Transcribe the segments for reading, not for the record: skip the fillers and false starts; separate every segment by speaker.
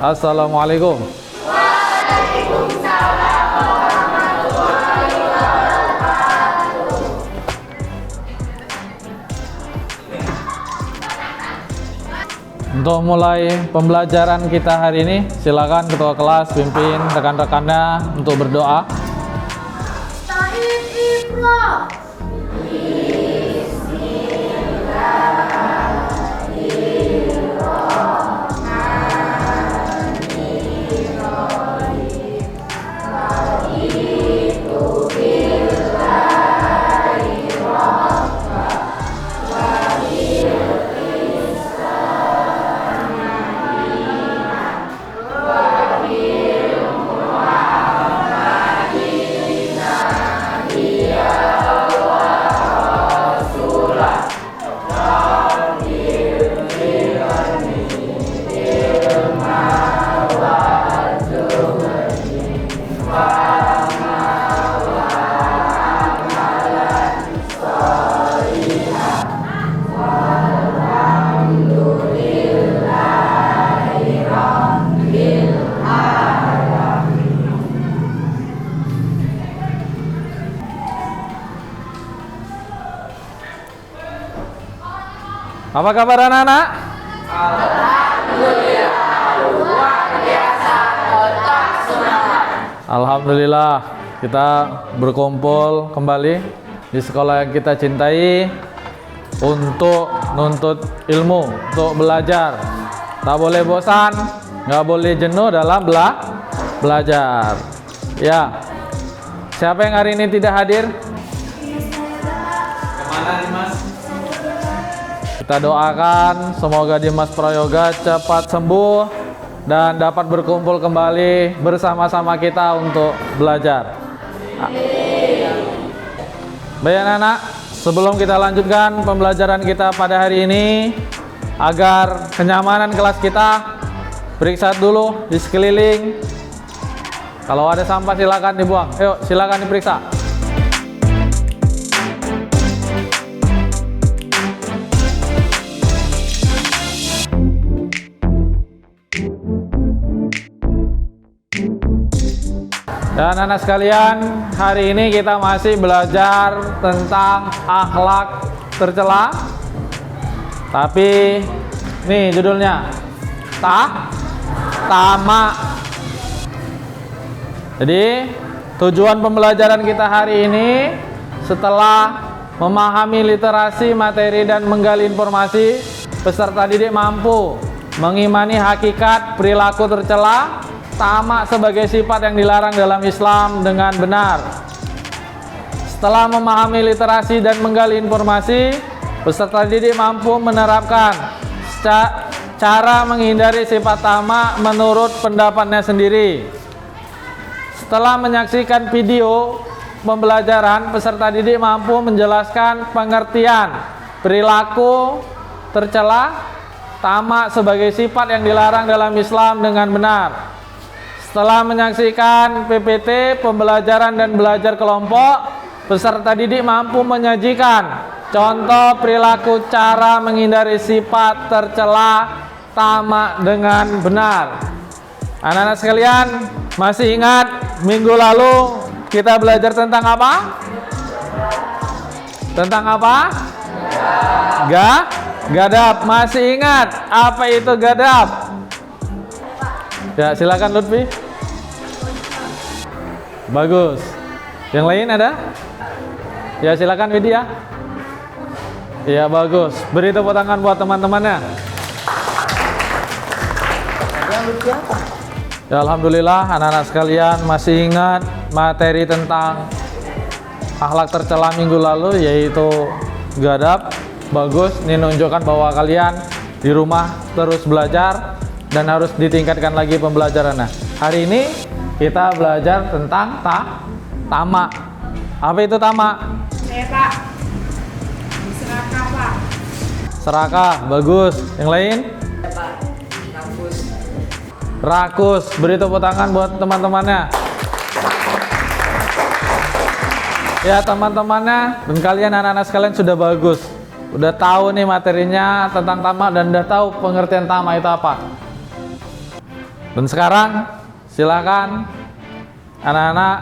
Speaker 1: Assalamualaikum. Untuk mulai pembelajaran kita hari ini, silakan ketua kelas pimpin rekan-rekannya untuk berdoa. Apa kabar anak-anak?
Speaker 2: Alhamdulillah, luar biasa, otak semangat.
Speaker 1: Alhamdulillah, kita berkumpul kembali di sekolah yang kita cintai untuk nuntut ilmu, untuk belajar. Tak boleh bosan, nggak boleh jenuh dalam belajar. Ya, siapa yang hari ini tidak hadir? Kemana Dimas? Kita doakan semoga Dimas Prayoga cepat sembuh dan dapat berkumpul kembali bersama-sama kita untuk belajar. Baik anak-anak, sebelum kita lanjutkan pembelajaran kita pada hari ini, agar kenyamanan kelas kita, periksa dulu di sekeliling. Kalau ada sampah silakan dibuang. Yuk, silakan diperiksa. Dan anak sekalian, hari ini kita masih belajar tentang akhlak tercela. Tapi nih judulnya tamak. Jadi tujuan pembelajaran kita hari ini, setelah memahami literasi, materi, dan menggali informasi, peserta didik mampu mengimani hakikat perilaku tercela, tamak sebagai sifat yang dilarang dalam Islam dengan benar. Setelah memahami literasi dan menggali informasi, peserta didik mampu menerapkan cara menghindari sifat tamak menurut pendapatnya sendiri. Setelah menyaksikan video pembelajaran, peserta didik mampu menjelaskan pengertian perilaku tercela, tamak sebagai sifat yang dilarang dalam Islam dengan benar. Setelah menyaksikan PPT, pembelajaran dan belajar kelompok, peserta didik mampu menyajikan contoh perilaku cara menghindari sifat tercela tamak dengan benar. Anak-anak sekalian, masih ingat minggu lalu kita belajar tentang apa? Tentang apa? Gadap. Masih ingat apa itu gadap? Ya, silakan Lutfi. Bagus. Yang lain ada? Ya, silakan Widya. Ya, bagus. Beri tepuk tangan buat teman-temannya. Ya, alhamdulillah anak-anak sekalian masih ingat materi tentang akhlak tercela minggu lalu, yaitu gadap. Bagus. Ini menunjukkan bahwa kalian di rumah terus belajar dan harus ditingkatkan lagi pembelajarannya. Hari ini kita belajar tentang tamak. Apa itu tamak?
Speaker 2: Pak. Serakah, Pak.
Speaker 1: Serakah, bagus. Yang lain?
Speaker 2: Pak.
Speaker 1: Rakus. Beri tepuk tangan buat teman-temannya. Ya, teman-temannya dan kalian anak-anak sekalian sudah bagus. Udah tahu nih materinya tentang tamak dan udah tahu pengertian tamak itu apa. Dan sekarang silakan anak-anak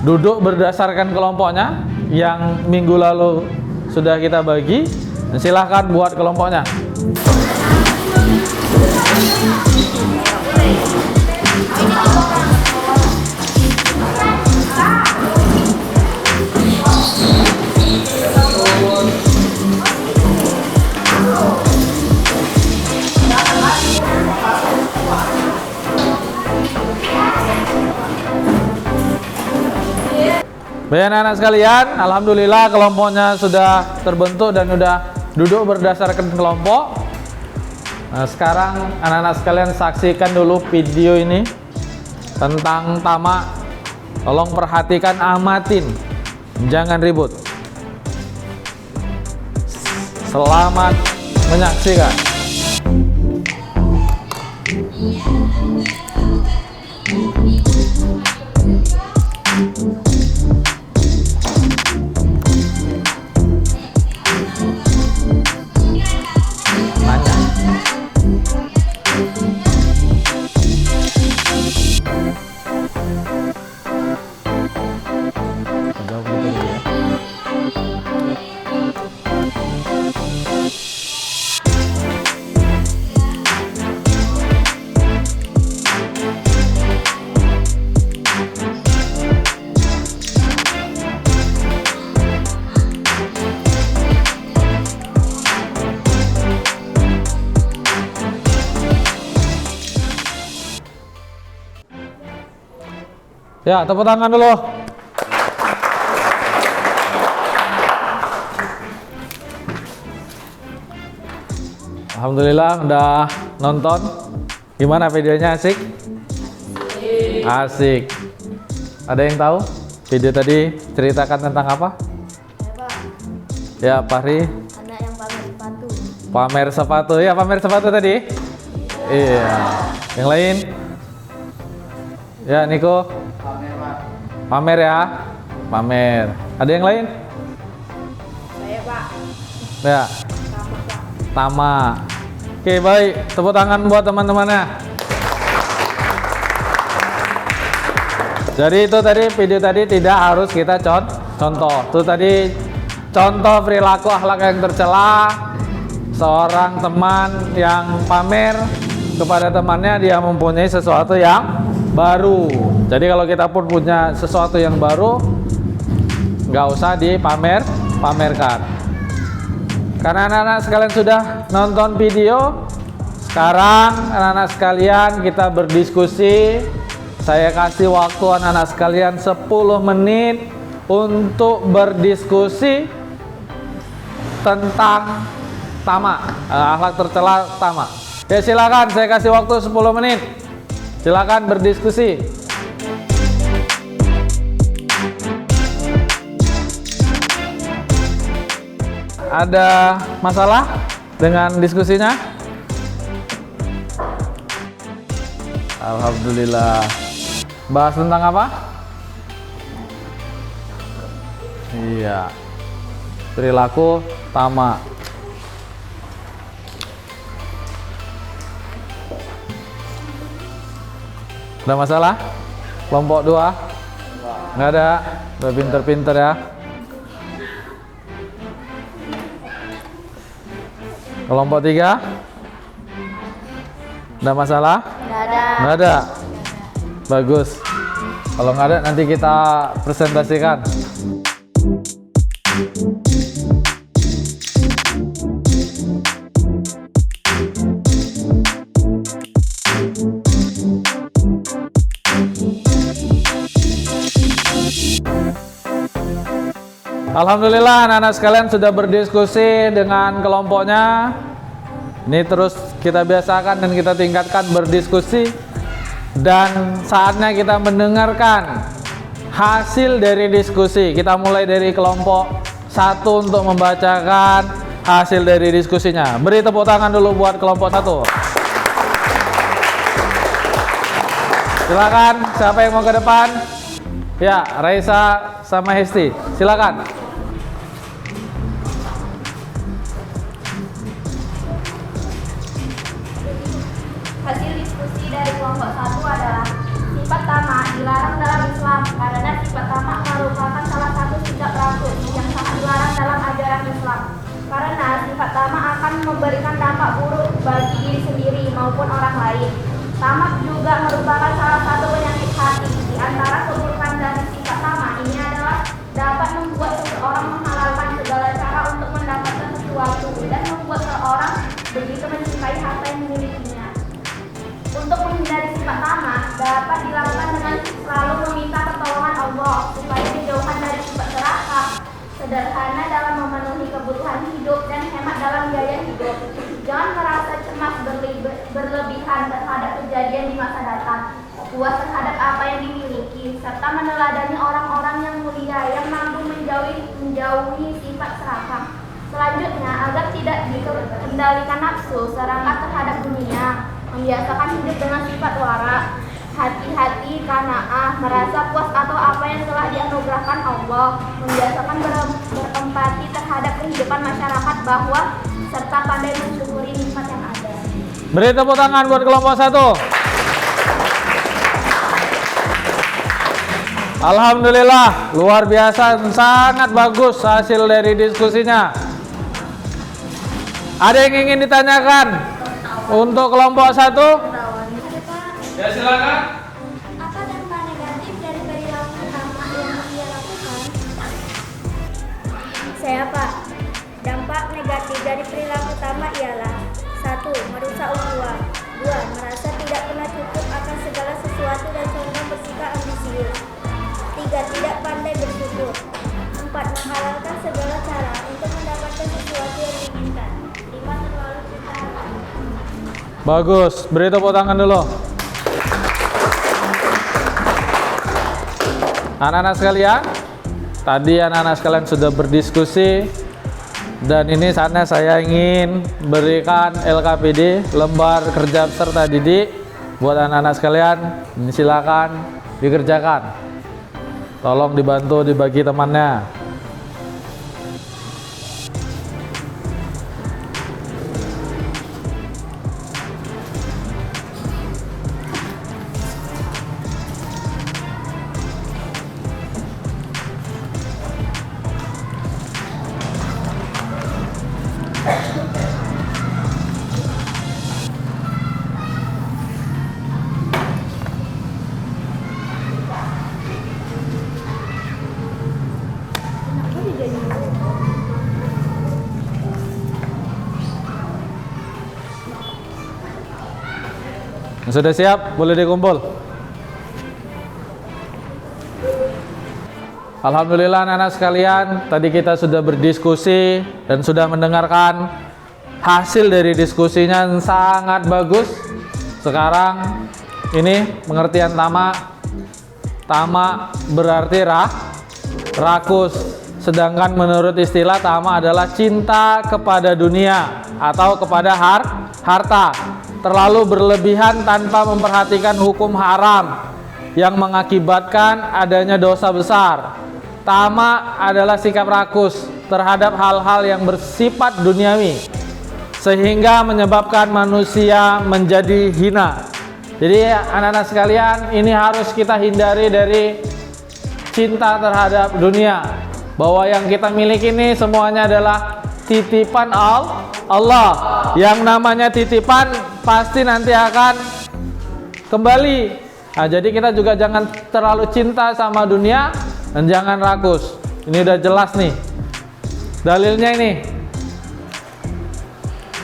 Speaker 1: duduk berdasarkan kelompoknya yang minggu lalu sudah kita bagi. Dan silakan buat kelompoknya. Baik anak-anak sekalian, alhamdulillah kelompoknya sudah terbentuk dan sudah duduk berdasarkan kelompok. Nah, sekarang anak-anak sekalian saksikan dulu video ini tentang tamak. Tolong perhatikan, amatin, jangan ribut. Selamat menyaksikan. Ya, tepuk tangan dulu. Alhamdulillah udah nonton. Gimana videonya, asik? Asik. Ada yang tahu video tadi ceritakan tentang apa? Ya, Fahri.
Speaker 2: Anak yang pamer sepatu.
Speaker 1: Pamer sepatu. Ya, pamer sepatu tadi. Iya. Yang lain? Ya, Niko. Pamer ya, pamer. Ada yang lain?
Speaker 2: Saya Pak.
Speaker 1: Ya,
Speaker 2: Sama Pak.
Speaker 1: Tama. Oke, baik. Tepuk tangan buat teman-temannya. Jadi itu tadi video tadi tidak harus kita contoh. Itu tadi contoh perilaku akhlak yang tercela seorang teman yang pamer kepada temannya dia mempunyai sesuatu yang baru. Jadi kalau kita pun punya sesuatu yang baru, nggak usah dipamerkan. Karena anak-anak sekalian sudah nonton video, sekarang anak-anak sekalian kita berdiskusi. Saya kasih waktu anak-anak sekalian 10 menit untuk berdiskusi tentang tamak, akhlak tercela tamak. Ya silakan, saya kasih waktu 10 menit. Silakan berdiskusi. Ada masalah dengan diskusinya? Alhamdulillah. Bahas tentang apa? Iya. Perilaku tamak. Ada masalah? Kelompok 2? Nggak ada? Udah pinter-pinter ya. Kelompok 3? Ada masalah?
Speaker 2: Nggak ada.
Speaker 1: Nggak ada? Bagus. Kalau nggak ada nanti kita presentasikan. Alhamdulillah anak-anak sekalian sudah berdiskusi dengan kelompoknya. Ini terus kita biasakan dan kita tingkatkan berdiskusi. Dan saatnya kita mendengarkan hasil dari diskusi. Kita mulai dari kelompok 1 untuk membacakan hasil dari diskusinya. Beri tepuk tangan dulu buat kelompok 1. Silakan, siapa yang mau ke depan? Ya, Raisa sama Hesti. Silakan.
Speaker 2: Hasil diskusi dari kelompok Karena sifat tamak akan memberikan dampak buruk bagi diri sendiri maupun orang lain. Tamak juga merupakan salah satu penyakit hati. Di antara keburukan dari sifat tamak ini adalah dapat membuat seseorang menghalalkan segala cara untuk mendapatkan sesuatu dan membuat seseorang begitu mencintai harta yang dimilikinya. Untuk menghindari sifat tamak dapat dilakukan dengan selalu meminta pertolongan Allah supaya dijauhkan dari sifat serakah, sederhana dalam memenuhi kebutuhan hidup dan hemat dalam biaya hidup. Jangan merasa cemas berlebihan terhadap kejadian di masa datang, puas terhadap apa yang dimiliki, serta meneladani orang-orang yang mulia yang mampu menjauhi sifat serakah. Selanjutnya, agar tidak dikendalikan nafsu serakah terhadap dunia, membiasakan hidup dengan sifat wara, hati-hati, qanaah, merasa puas atau apa yang telah dianugerahkan Allah, membiasakan berempati terhadap kehidupan masyarakat bawah, serta pandai mensyukuri nikmat yang ada.
Speaker 1: Beri tepuk tangan buat kelompok 1. Alhamdulillah, luar biasa, sangat bagus hasil dari diskusinya. Ada yang ingin ditanyakan untuk kelompok 1? Ya, silakan.
Speaker 2: Apa dampak negatif dari perilaku tamak yang ia lakukan? Saya Pak. Dampak negatif dari perilaku tamak ialah 1. Merusak ukhuwah. 2. Merasa tidak pernah cukup akan segala sesuatu dan condong bersikap ambisius. 3. Tidak pandai bersyukur. 4. Menghalalkan segala cara untuk mendapatkan sesuatu yang diinginkan. 5. Terlalu cinta harta.
Speaker 1: Bagus, beri tepuk tangan dulu. Anak-anak sekalian, tadi anak-anak sekalian sudah berdiskusi, dan ini saatnya saya ingin berikan LKPD, lembar kerja peserta didik, buat anak-anak sekalian. Silakan dikerjakan. Tolong dibantu dibagi temannya. Sudah siap? Boleh dikumpul. Alhamdulillah anak-anak sekalian, tadi kita sudah berdiskusi dan sudah mendengarkan hasil dari diskusinya yang sangat bagus. Sekarang ini pengertian tamak. Tamak berarti rakus. Sedangkan menurut istilah tamak adalah cinta kepada dunia atau kepada harta. Terlalu berlebihan tanpa memperhatikan hukum haram yang mengakibatkan adanya dosa besar. Tamak adalah sikap rakus terhadap hal-hal yang bersifat duniawi sehingga menyebabkan manusia menjadi hina. Jadi anak-anak sekalian, ini harus kita hindari dari cinta terhadap dunia, bahwa yang kita miliki ini semuanya adalah titipan Allah. Yang namanya titipan pasti nanti akan kembali. Nah, jadi kita juga jangan terlalu cinta sama dunia dan jangan rakus. Ini udah jelas nih dalilnya ini.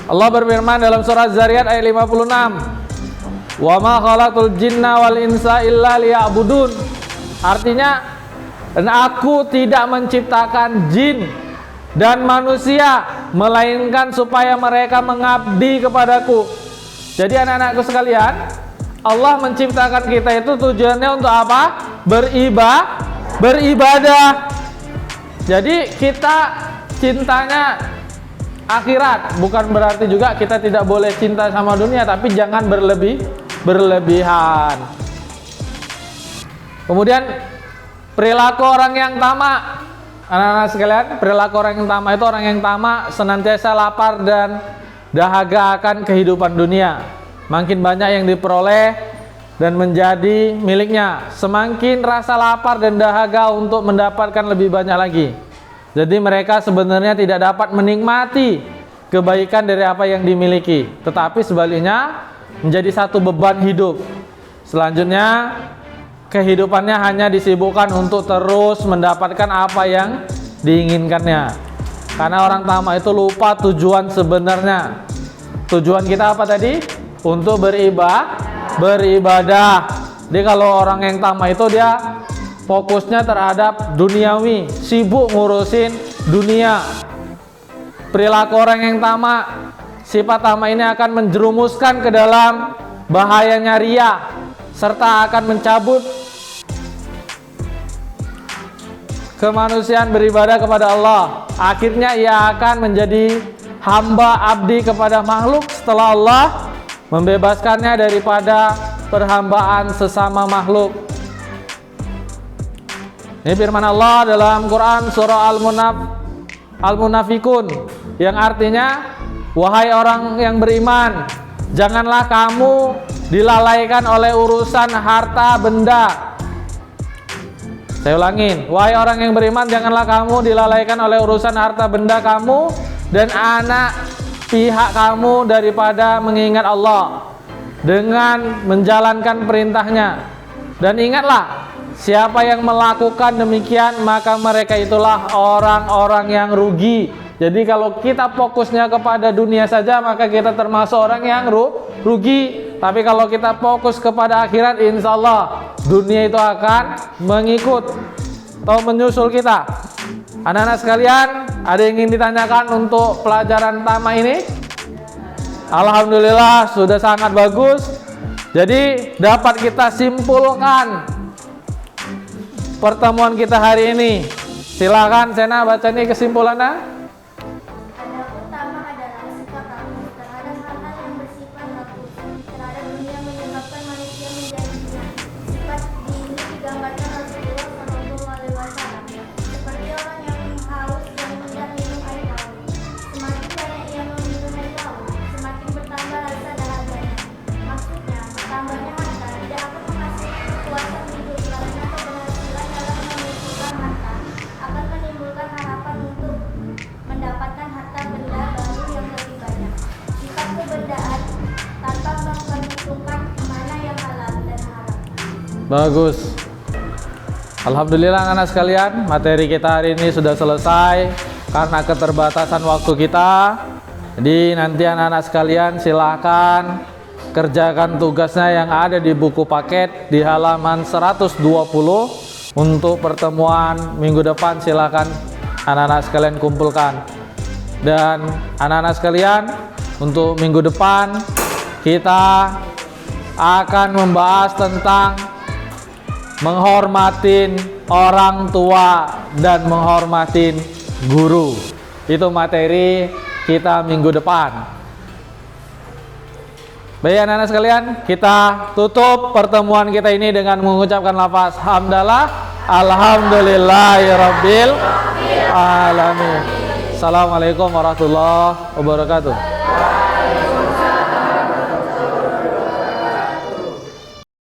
Speaker 1: Allah berfirman dalam surah Zariyat ayat 56, wa ma khalaqul jinna wal insa illa liya'budun. Artinya, dan aku tidak menciptakan jin dan manusia melainkan supaya mereka mengabdi kepadaku. Jadi anak-anakku sekalian, Allah menciptakan kita itu tujuannya untuk apa? Beribadah. Jadi kita cintanya akhirat, bukan berarti juga kita tidak boleh cinta sama dunia, tapi jangan berlebihan. Kemudian perilaku orang yang tamak. Anak-anak sekalian, perilaku orang yang tamak itu orang yang tamak senantiasa lapar dan dahaga akan kehidupan dunia. Makin banyak yang diperoleh dan menjadi miliknya, semakin rasa lapar dan dahaga untuk mendapatkan lebih banyak lagi. Jadi mereka sebenarnya tidak dapat menikmati kebaikan dari apa yang dimiliki, tetapi sebaliknya menjadi satu beban hidup. Selanjutnya kehidupannya hanya disibukkan untuk terus mendapatkan apa yang diinginkannya. Karena orang tamak itu lupa tujuan sebenarnya. Tujuan kita apa tadi? Untuk beribadah. Jadi kalau orang yang tamak itu dia fokusnya terhadap duniawi, sibuk ngurusin dunia. Perilaku orang yang tamak, sifat tamak ini akan menjerumuskan ke dalam bahayanya riya, serta akan mencabut kemanusiaan beribadah kepada Allah. Akhirnya ia akan menjadi hamba abdi kepada makhluk setelah Allah membebaskannya daripada perhambaan sesama makhluk. Ini firman Allah dalam Quran surah Al-Munafikun yang artinya, wahai orang yang beriman, janganlah kamu dilalaikan oleh urusan harta benda. Saya ulangin, wahai orang yang beriman, janganlah kamu dilalaikan oleh urusan harta benda kamu dan anak pihak kamu daripada mengingat Allah dengan menjalankan perintahnya. Dan ingatlah, siapa yang melakukan demikian maka mereka itulah orang-orang yang rugi. Jadi kalau kita fokusnya kepada dunia saja maka kita termasuk orang yang rugi. Tapi kalau kita fokus kepada akhirat, insya Allah dunia itu akan mengikut atau menyusul kita. Anak-anak sekalian, ada yang ingin ditanyakan untuk pelajaran tamak ini? Alhamdulillah sudah sangat bagus. Jadi dapat kita simpulkan pertemuan kita hari ini. Silakan Sena baca nih kesimpulannya.
Speaker 2: Adapun tamak adalah sifat takut terhadap hal-hal yang bersifat nafsu terhadap dunia menyebabkan manusia menjadi gila. Sifat ini digambarkan Rasulullah SAW seperti orang yang haus dan hendak minum air laut. Semakin banyak ia meminum air laut, semakin bertambah rasa dahaganya. Maksudnya, bertambahnya harta tidak akan menghasilkan kepuasan hidup karena keberhasilan dalam mengumpulkan harta akan menimbulkan harapan untuk mendapatkan harta benda baru yang lebih banyak. Sifat kebendaan tanpa memperhitungkan mana yang halal dan haram.
Speaker 1: Bagus. Alhamdulillah anak-anak sekalian, materi kita hari ini sudah selesai karena keterbatasan waktu kita. Jadi nanti anak-anak sekalian silakan kerjakan tugasnya yang ada di buku paket di halaman 120 untuk pertemuan minggu depan. Silakan anak-anak sekalian kumpulkan. Dan anak-anak sekalian, untuk minggu depan kita akan membahas tentang menghormatin orang tua dan menghormatin guru. Itu materi kita minggu depan. Baik anak-anak sekalian, kita tutup pertemuan kita ini dengan mengucapkan lafaz hamdalah, alhamdulillahirabbil alamin. Assalamualaikum warahmatullahi wabarakatuh.